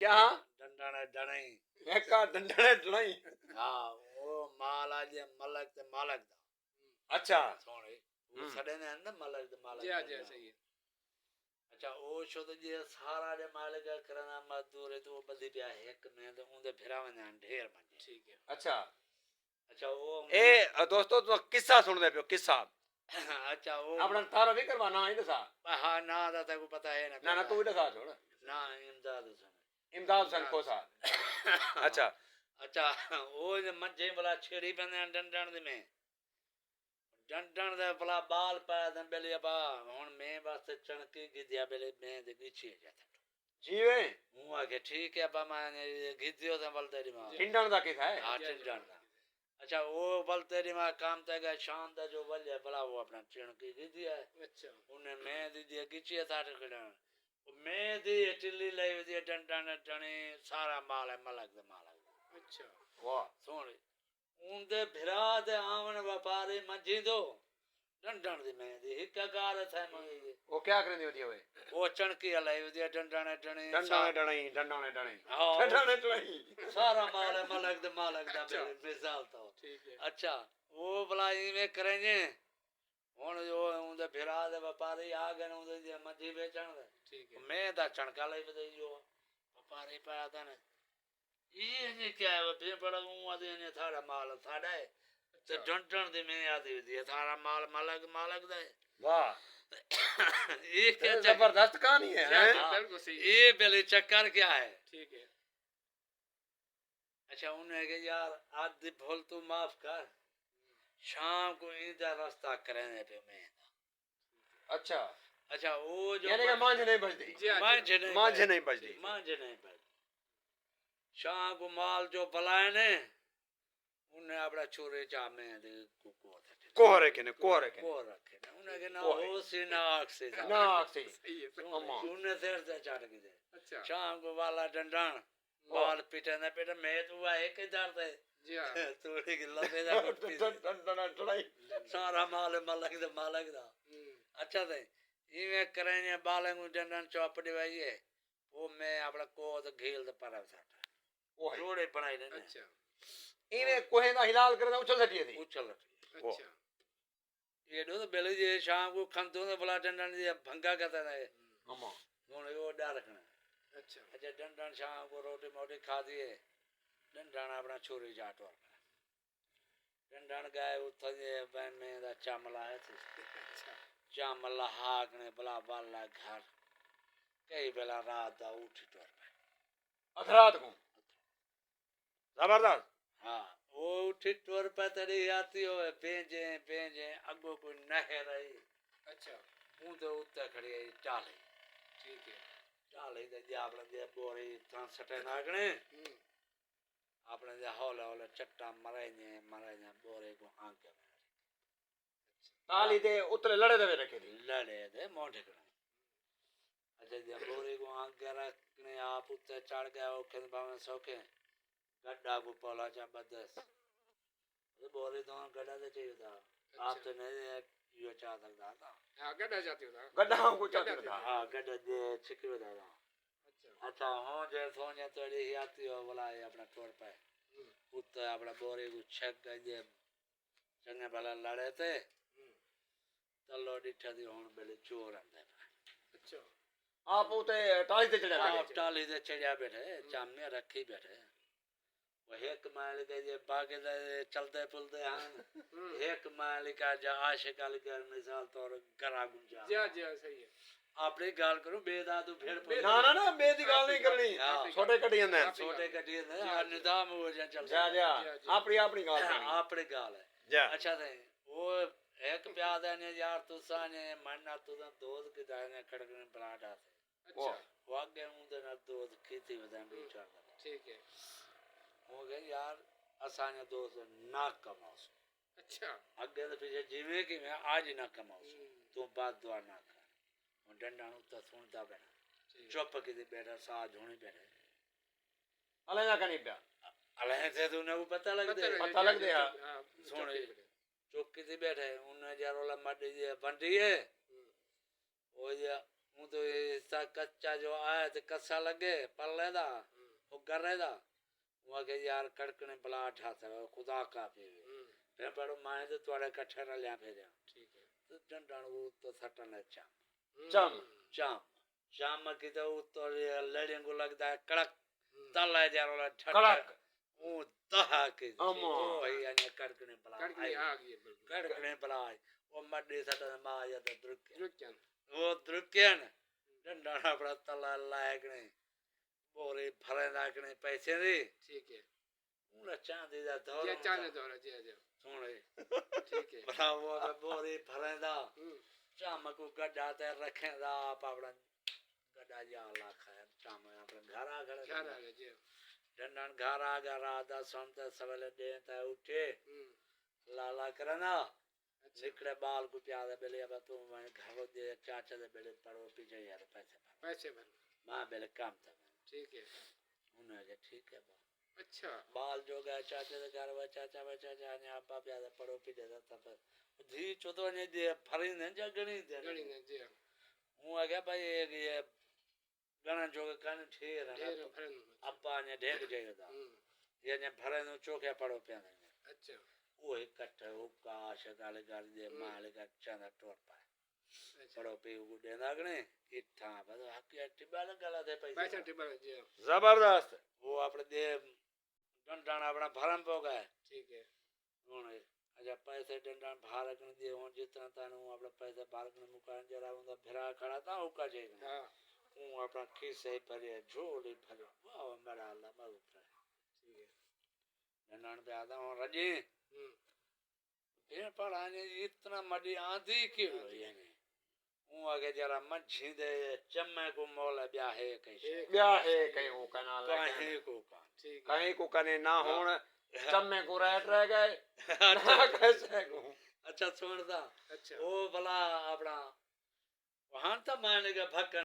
क्या डंडाने डणे एका डंडने डलाई हाँ वो माल आज मलक ते मालक दा अच्छा सोने वो सड़े ने ना मलक ते मालक जी जी सही है अच्छा वो शो तो जे सारा जे मालिक करना मजदूर है तो वो बदी पिया एक में तो उनदे फिरावने ढेर मंजे ठीक है अच्छा अच्छा वो ए दोस्तों तो किस्सा सुन दे पियो किस्सा अच्छा वो अपना थारो भी करवाना है दसा हाँ ना दादा को पता है ना ना तू भी दसा छोड़ ना इमदाद हुसैन इमदाद हुसैन खोसा अच्छा अच्छा वो जे मंजे बला छेड़ी बने डंडन दे में डंडन दे बला बाल पाया दे बेले बा हुन मैं बस चणकी गिदिया बेले मैं दे पीछे जाता जीवे हूं आके ठीक है बा माने गिदियो दे बल तेरी मां टिंडन दा किसा है हां डंडन दा अच्छा वो बल तेरी मां काम तक शाम दा जो बल है बला वो अपना चणकी गिदिया अच्छा उन्हें मैं दी गिची था खड़ा मैं दी टिल्ली लाई दी डंडन डणे सारा माल है मलक दे मालक अच्छा वाह सुन उनदे भिरा दे आवन व्यापारी मंझी दो डंडन दी मैं दी एक कार था मंगी वो क्या करनी होती है वे वो चणकी लाई दी डंडन डणे डंडाने डणे हाँ डंडाने डणे सारा माल है मलक दे मालक दा मिसाल तो ठीक है अच्छा वो भलाई में करेंगे हुन जो उनदे भिरा दे व्यापारी आ गए उनदे मंझी बेचण दे ठीक है मैं दा चणका लाई बदई जो व्यापारी पाया था ने ये क्या है फिर बड़ा हूं आदे ने थारा माल थाड़ा है तो डंडन दे में आदे दी थारा माल मालक मालक दे वाह ये क्या जबरदस्त कहानी है बिल्कुल सही ये बेले चक्कर क्या है ठीक है अच्छा उन्हें के यार आज दी भूल तू माफ कर शाम को इधर रास्ता करने पे मैं अच्छा अच्छा वो जो यानी कि मांझ नहीं बजती मांझ नहीं बजती मांझ नहीं बजती शाम को माल जो बलाए ने उन्हें अपना छोरे चा में दे कोह रखे ने को रखे ने उन्हें के ना हो से ना आख से ना से सही है अम्मा उन्हें देर से चाट के दे अच्छा शाम को वाला डंडन बाल पिटे ना पिटे मैं तो है के दर्द है जी हां थोड़ी की लबे दा डंडन डलाई सारा माल मालक दा अच्छा थे इवे करेंगे बालंग डंडन चौपड़ी भाई है वो मैं अपना को तो घेल दे पर साटा ओए रोड़े बनाई ने अच्छा इने कोहे दा हिलाल करे उछल सटिए थी उछल अच्छा ये दो तो बेले जे शाम को खंतों ने बला डंडन जे भंगा करता है अम्मा हुन वो डर रखना अच्छा अच्छा डंडन शाम को रोटी मोटी खा दिए डंडन अपना छोरी जाटो डंडन गए उठे बन में दा चामला है अच्छा चामला हाक ने बला बाला घर कई बेला रात दा उठ टोर अधरात को जबरदस्त हाँ वो उठी टोर पे तेरी आती हो पेंजे अगो कोई नहर आई अच्छा हूं तो उत्ते खड़ी आई टाले ठीक है टाले दे जे आपने दे बोरी तां सटे नागने आपने दे हौले चट्टा मराई ने बोरे को आंके ताली दे उतरे लड़े दे रखे थी लड़े दे मोटे कने अच्छा दे बोरे को आंके रखने आप उत्ते चढ़ गए ओखे भावे सौखे गड्ढा को पोला चा बदस तो बोरे तो गड्ढा दे चाहिए था आप तो नहीं यो चाह सकता था हां गड्ढा जाती होता गड्ढा को चाहते था हाँ गड्ढा दे छिक्यो था अच्छा अच्छा हो जे सोने तोड़ी ही आती हो बोला ये अपना टोर पे उत्ते अपना बोरे को छक गए चंगे भला लड़े थे तलो डिठा दी हुन बेले चोर आंदे अच्छा आप उते टाली ते चढ़ा आप टाली दे चढ़िया बैठे चामे रखी बैठे वो एक माइल के जे बागे दे चलते पुलते हैं एक माइल का जा आशिक अल कर मिसाल तौर करा गुंजा जी सही है आपने गाल करो बेदा तो फिर ना बेदी गाल नहीं करनी छोटे कटी जंदे छोटे कटी ने निदाम हो जा चल जा अपनी गाल करनी आपने गाल है जा अच्छा थे वो एक प्यादा ने यार तुसा ने मन्ना तुसा दोस्त के दाने खड़कने बलाट आते अच्छा वो आगे उनके ना दोस्त खेती बदान बेचार ठीक है हो गए यार असाने दोस्त ना कमाओ अच्छा आगे तो पीछे जीवे कि मैं आज ना कमाओ तू बात दुआ ना कर डंडा तो सुनता बैठा चुप के बैठा साथ होने बैठे अले ना कनी पिया अले से तूने वो पता लग दे हां सुन चौकी से बैठे उन्हें यार वाला मड्डी जे बंटी है वो जे हूं तो इसका कच्चा जो आया तो कसा लगे पल्ले दा वो गरे दा वो के यार कड़कने बला ठाता है खुदा का पे फिर बड़ो माए तो तोड़े कट्ठे न लिया फिर ठीक है तो डंडान वो तो सटन अच्छा चम चाम चाम की तो तो लड़ियों को लगता है कड़क तल है यार वाला कड़क वो दहा के अम्मा। ओ भैया ने कड़कने बला कड़कनी आ गई है बिल्कुल कड़कने बला वो मड्डी सटन मा या तो द्रुक रुकन वो द्रुक्यन डंडान अपना तला लायक नहीं बोरे भरे नाकने पैसे दे ठीक है उन चांदी दा धोर ये चाने दौरा जी जी सुने ठीक है बड़ा वो बोरे भरे दा चाम को गड्ढा ते रखे दा आप अपना गड्ढा जा लाखा है चाम अपने घर आ गए क्या आ गया जी डंडन घर आ गया रात दा सोमते सवेले दे ता उठे लाला करना निकले बाल को प्यादा बेले अब तू मैं घर दे चाचा दे बेले पड़ो पीछे यार पैसे भर मां बेले काम था ठीक है उन्हें जे ठीक है अच्छा बाल जो गया चाचा दे घर वा चाचा ने आपा प्यादा पड़ो पीछे दा तब धी चोतो ने दे फरी ने जगणी दे गणी ने जी हूं आ गया भाई ये गणा जो कान ठेर ढेर भरन अपा ने ढेक जाएगा ये ने भरे नो चोके पड़ो प्यादा अच्छा वो इकट्ठे हुक्का शगाले गाली दे माले का चंदा टोर पाए अच्छा पड़ो पे वो देना गने इत्था बस हकी टिबाला गला दे पैसा पैसा टिबर जी जबरदस्त वो अपने दे डंडाना अपना भरम पो गए ठीक है उन्हें अच्छा पैसे डंडान भारत ने दिए हो जितना तानु अपना पैसा भारत ने मुकान जरा उनका फिरा खड़ा था हुक्का जेगा हां वो अपना खीसे भरे झोली भरे वाह मेरा अल्लाह बहुत ठीक है डंडान पे आता हूं रजी फिर पढ़ाने इतना मडी आंधी क्यों यानी हूं आगे जरा मच्छी दे चम्मे को मोल ब्याहे कैसे ब्या है कहीं को कना काहे को का ठीक है कहीं को कने ना होण चम्मे को रह गए ना कैसे को अच्छा सुनता अच्छा वो भला अपना वहां तो मान के भक्कन